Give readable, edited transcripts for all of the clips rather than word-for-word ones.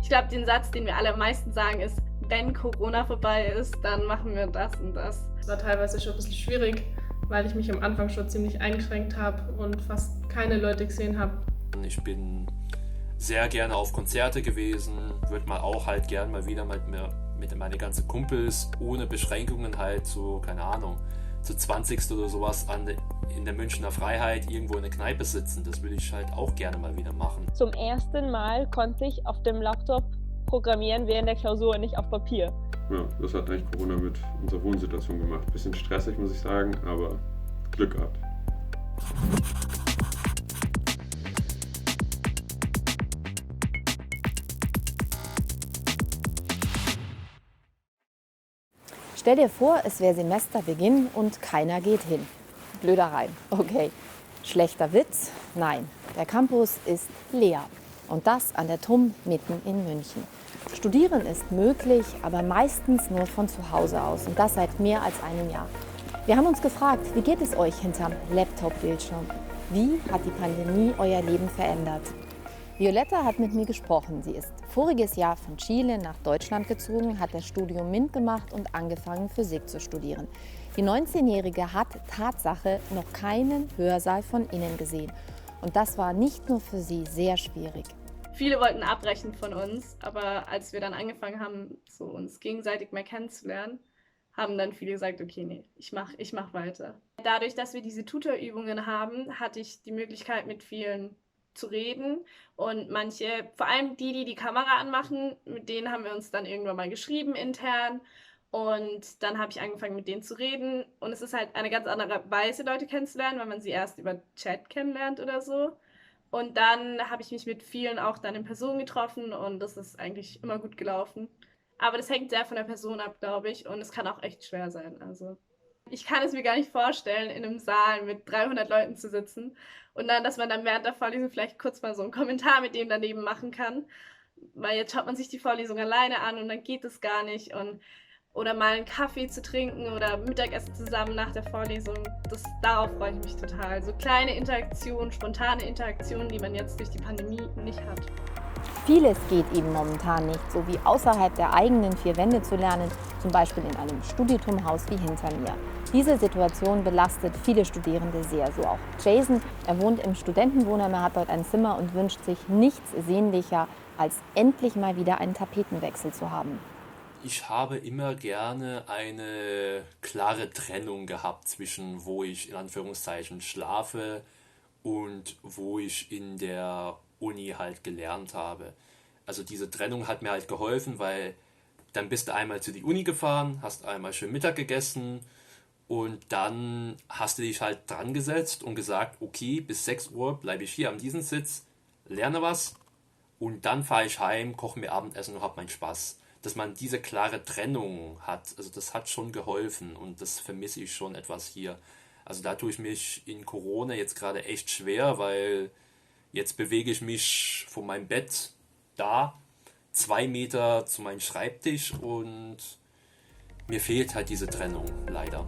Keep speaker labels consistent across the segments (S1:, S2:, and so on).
S1: Ich glaube, den Satz, den wir alle am meisten sagen, ist, wenn Corona vorbei ist, dann machen wir das und das.
S2: Es war teilweise schon ein bisschen schwierig, weil ich mich am Anfang schon ziemlich eingeschränkt habe und fast keine Leute gesehen habe.
S3: Ich bin sehr gerne auf Konzerte gewesen, würde mal auch halt gern mal wieder mit meine ganzen Kumpels ohne Beschränkungen halt so, keine Ahnung, zu 20. oder sowas in der Münchner Freiheit irgendwo in der Kneipe sitzen. Das würde ich halt auch gerne mal wieder machen.
S4: Zum ersten Mal konnte ich auf dem Laptop programmieren während der Klausur und nicht auf Papier.
S5: Ja, das hat eigentlich Corona mit unserer Wohnsituation gemacht. Bisschen stressig, muss ich sagen, aber Glück gehabt.
S6: Stell dir vor, es wäre Semesterbeginn und keiner geht hin. Blöder Reim, okay. Schlechter Witz? Nein, der Campus ist leer. Und das an der TUM mitten in München. Studieren ist möglich, aber meistens nur von zu Hause aus. Und das seit mehr als einem Jahr. Wir haben uns gefragt, wie geht es euch hinterm Laptop-Bildschirm? Wie hat die Pandemie euer Leben verändert? Violetta hat mit mir gesprochen. Sie ist voriges Jahr von Chile nach Deutschland gezogen, hat das Studium MINT gemacht und angefangen, Physik zu studieren. Die 19-Jährige hat Tatsache noch keinen Hörsaal von innen gesehen. Und das war nicht nur für sie sehr schwierig.
S1: Viele wollten abbrechen von uns, aber als wir dann angefangen haben, so uns gegenseitig mehr kennenzulernen, haben dann viele gesagt, okay, nee, ich mach weiter. Dadurch, dass wir diese Tutorübungen haben, hatte ich die Möglichkeit, mit vielen zu reden, und manche, vor allem die Kamera anmachen, mit denen haben wir uns dann irgendwann mal geschrieben intern, und dann habe ich angefangen, mit denen zu reden, und es ist halt eine ganz andere Weise, Leute kennenzulernen, weil man sie erst über Chat kennenlernt oder so, und dann habe ich mich mit vielen auch dann in Person getroffen, und das ist eigentlich immer gut gelaufen. Aber das hängt sehr von der Person ab, glaube ich, und es kann auch echt schwer sein. Also ich kann es mir gar nicht vorstellen, in einem Saal mit 300 Leuten zu sitzen und dann, dass man dann während der Vorlesung vielleicht kurz mal so einen Kommentar mit dem daneben machen kann, weil jetzt schaut man sich die Vorlesung alleine an und dann geht es gar nicht, und oder mal einen Kaffee zu trinken oder Mittagessen zusammen nach der Vorlesung, darauf freue ich mich total. So kleine Interaktionen, spontane Interaktionen, die man jetzt durch die Pandemie nicht hat.
S6: Vieles geht eben momentan nicht, so wie außerhalb der eigenen vier Wände zu lernen, zum Beispiel in einem Studientumhaus wie hinter mir. Diese Situation belastet viele Studierende sehr, so auch Jason. Er wohnt im Studentenwohnheim, er hat dort ein Zimmer und wünscht sich nichts sehnlicher, als endlich mal wieder einen Tapetenwechsel zu haben.
S3: Ich habe immer gerne eine klare Trennung gehabt zwischen, wo ich in Anführungszeichen schlafe und wo ich in der Uni halt gelernt habe. Also diese Trennung hat mir halt geholfen, weil dann bist du einmal zu die Uni gefahren, hast einmal schön Mittag gegessen und dann hast du dich halt dran gesetzt und gesagt, okay, bis 6 Uhr bleibe ich hier an diesem Sitz, lerne was und dann fahre ich heim, koche mir Abendessen und habe meinen Spaß. Dass man diese klare Trennung hat, also das hat schon geholfen und das vermisse ich schon etwas hier. Also da tue ich mich in Corona jetzt gerade echt schwer, weil jetzt bewege ich mich von meinem Bett da 2 Meter zu meinem Schreibtisch und mir fehlt halt diese Trennung, leider.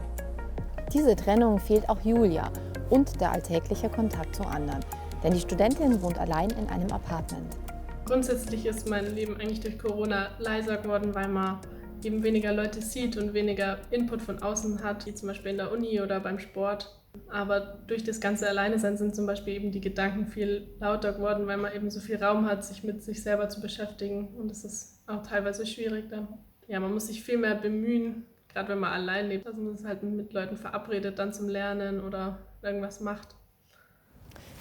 S6: Diese Trennung fehlt auch Julia und der alltägliche Kontakt zu anderen. Denn die Studentin wohnt allein in einem Apartment.
S2: Grundsätzlich ist mein Leben eigentlich durch Corona leiser geworden, weil man eben weniger Leute sieht und weniger Input von außen hat, wie zum Beispiel in der Uni oder beim Sport. Aber durch das ganze Alleinesein sind zum Beispiel eben die Gedanken viel lauter geworden, weil man eben so viel Raum hat, sich mit sich selber zu beschäftigen. Und das ist auch teilweise schwierig dann. Ja, man muss sich viel mehr bemühen, gerade wenn man allein lebt. Also man ist halt mit Leuten verabredet dann zum Lernen oder irgendwas macht.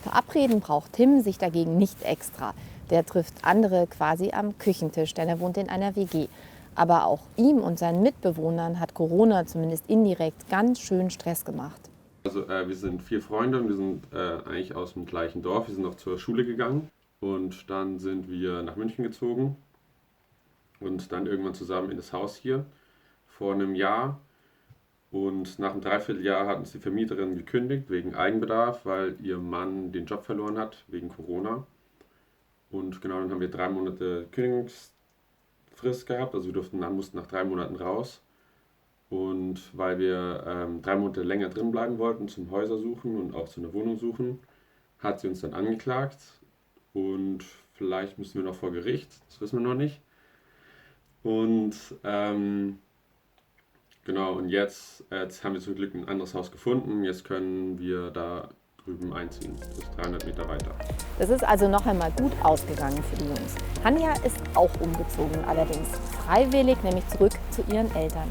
S6: Verabreden braucht Tim sich dagegen nicht extra. Der trifft andere quasi am Küchentisch, denn er wohnt in einer WG. Aber auch ihm und seinen Mitbewohnern hat Corona zumindest indirekt ganz schön Stress gemacht.
S5: Also wir sind 4 Freunde und wir sind eigentlich aus dem gleichen Dorf. Wir sind noch zur Schule gegangen und dann sind wir nach München gezogen und dann irgendwann zusammen in das Haus hier vor einem Jahr. Und nach einem Dreivierteljahr hat uns die Vermieterin gekündigt wegen Eigenbedarf, weil ihr Mann den Job verloren hat wegen Corona. Und genau, dann haben wir 3 Monate Kündigungsfrist gehabt, also wir mussten nach 3 Monaten raus. Und weil wir 3 Monate länger drin bleiben wollten zum Häuser suchen und auch zu einer Wohnung suchen, hat sie uns dann angeklagt. Und vielleicht müssen wir noch vor Gericht, das wissen wir noch nicht. Und genau, und jetzt haben wir zum Glück ein anderes Haus gefunden. Jetzt können wir da drüben einziehen. Das ist 300 Meter weiter.
S6: Das ist also noch einmal gut ausgegangen für die Jungs. Hanja ist auch umgezogen, allerdings freiwillig, nämlich zurück zu ihren Eltern.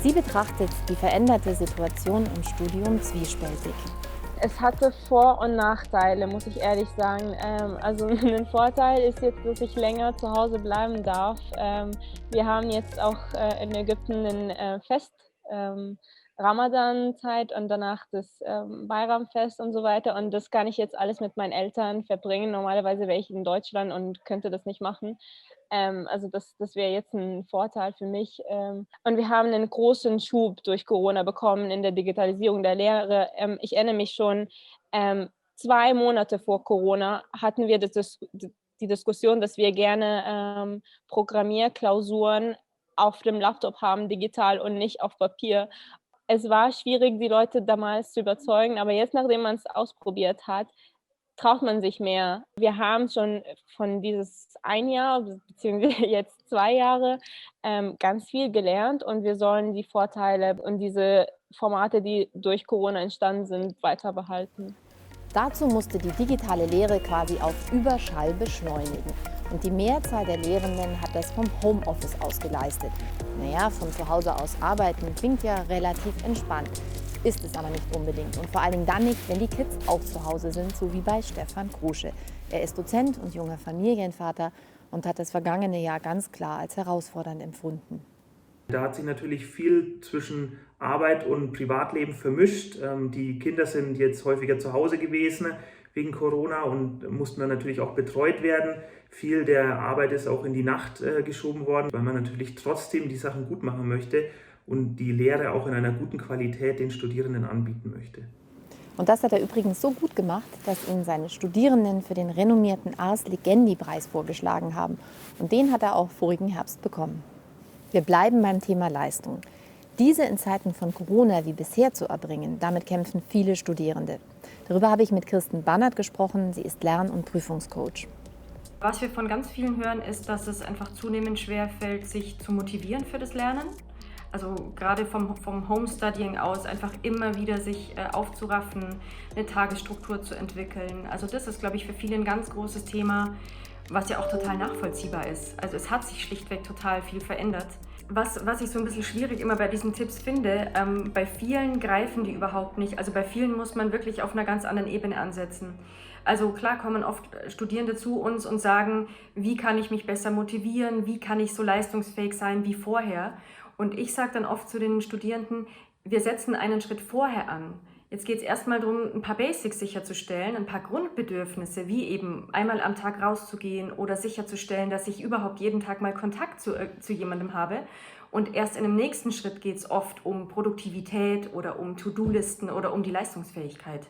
S6: Sie betrachtet die veränderte Situation im Studium zwiespältig.
S4: Es hatte Vor- und Nachteile, muss ich ehrlich sagen. Also ein Vorteil ist jetzt, dass ich länger zu Hause bleiben darf. Wir haben jetzt auch in Ägypten ein Fest, Ramadan-Zeit und danach das Bayram-Fest und so weiter. Und das kann ich jetzt alles mit meinen Eltern verbringen. Normalerweise wäre ich in Deutschland und könnte das nicht machen. Also das wäre jetzt ein Vorteil für mich. Und wir haben einen großen Schub durch Corona bekommen in der Digitalisierung der Lehre. Ich erinnere mich schon, 2 Monate vor Corona hatten wir die Diskussion, dass wir gerne Programmierklausuren auf dem Laptop haben, digital und nicht auf Papier. Es war schwierig, die Leute damals zu überzeugen, aber jetzt, nachdem man es ausprobiert hat, traut man sich mehr. Wir haben schon von dieses 1 Jahr, beziehungsweise jetzt 2 Jahre, ganz viel gelernt und wir sollen die Vorteile und diese Formate, die durch Corona entstanden sind, weiter behalten.
S6: Dazu musste die digitale Lehre quasi auf Überschall beschleunigen. Und die Mehrzahl der Lehrenden hat das vom Homeoffice aus geleistet. Naja, von zu Hause aus arbeiten klingt ja relativ entspannt. Ist es aber nicht unbedingt. Und vor allen Dingen dann nicht, wenn die Kids auch zu Hause sind, so wie bei Stefan Krusche. Er ist Dozent und junger Familienvater und hat das vergangene Jahr ganz klar als herausfordernd empfunden.
S7: Da hat sich natürlich viel zwischen Arbeit und Privatleben vermischt. Die Kinder sind jetzt häufiger zu Hause gewesen wegen Corona und mussten dann natürlich auch betreut werden. Viel der Arbeit ist auch in die Nacht geschoben worden, weil man natürlich trotzdem die Sachen gut machen möchte und die Lehre auch in einer guten Qualität den Studierenden anbieten möchte.
S6: Und das hat er übrigens so gut gemacht, dass ihm seine Studierenden für den renommierten Ars Legendi-Preis vorgeschlagen haben. Und den hat er auch vorigen Herbst bekommen. Wir bleiben beim Thema Leistung. Diese in Zeiten von Corona wie bisher zu erbringen, damit kämpfen viele Studierende. Darüber habe ich mit Kirsten Bannert gesprochen. Sie ist Lern- und Prüfungscoach.
S8: Was wir von ganz vielen hören, ist, dass es einfach zunehmend schwerfällt, sich zu motivieren für das Lernen. Also gerade vom Homestudying aus einfach immer wieder sich aufzuraffen, eine Tagesstruktur zu entwickeln. Also das ist, glaube ich, für viele ein ganz großes Thema, was ja auch total nachvollziehbar ist. Also es hat sich schlichtweg total viel verändert. Was ich so ein bisschen schwierig immer bei diesen Tipps finde, bei vielen greifen die überhaupt nicht. Also bei vielen muss man wirklich auf einer ganz anderen Ebene ansetzen. Also klar kommen oft Studierende zu uns und sagen, wie kann ich mich besser motivieren, wie kann ich so leistungsfähig sein wie vorher. Und ich sage dann oft zu den Studierenden, wir setzen einen Schritt vorher an. Jetzt geht es erstmal darum, ein paar Basics sicherzustellen, ein paar Grundbedürfnisse, wie eben einmal am Tag rauszugehen oder sicherzustellen, dass ich überhaupt jeden Tag mal Kontakt zu jemandem habe. Und erst in dem nächsten Schritt geht es oft um Produktivität oder um To-Do-Listen oder um die Leistungsfähigkeit.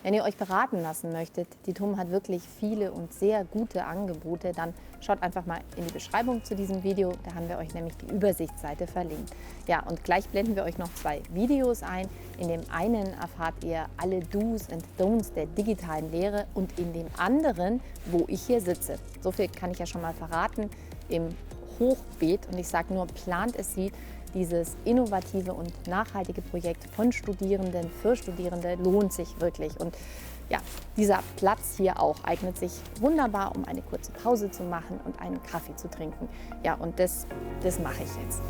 S6: Wenn ihr euch beraten lassen möchtet, die TUM hat wirklich viele und sehr gute Angebote, dann schaut einfach mal in die Beschreibung zu diesem Video, da haben wir euch nämlich die Übersichtsseite verlinkt. Ja, und gleich blenden wir euch noch 2 Videos ein. In dem einen erfahrt ihr alle Do's und Don'ts der digitalen Lehre und in dem anderen, wo ich hier sitze. So viel kann ich ja schon mal verraten, im Hochbeet, und ich sage nur, plant es sie. Dieses innovative und nachhaltige Projekt von Studierenden für Studierende lohnt sich wirklich. Und ja, dieser Platz hier auch eignet sich wunderbar, um eine kurze Pause zu machen und einen Kaffee zu trinken. Ja, und das mache ich jetzt.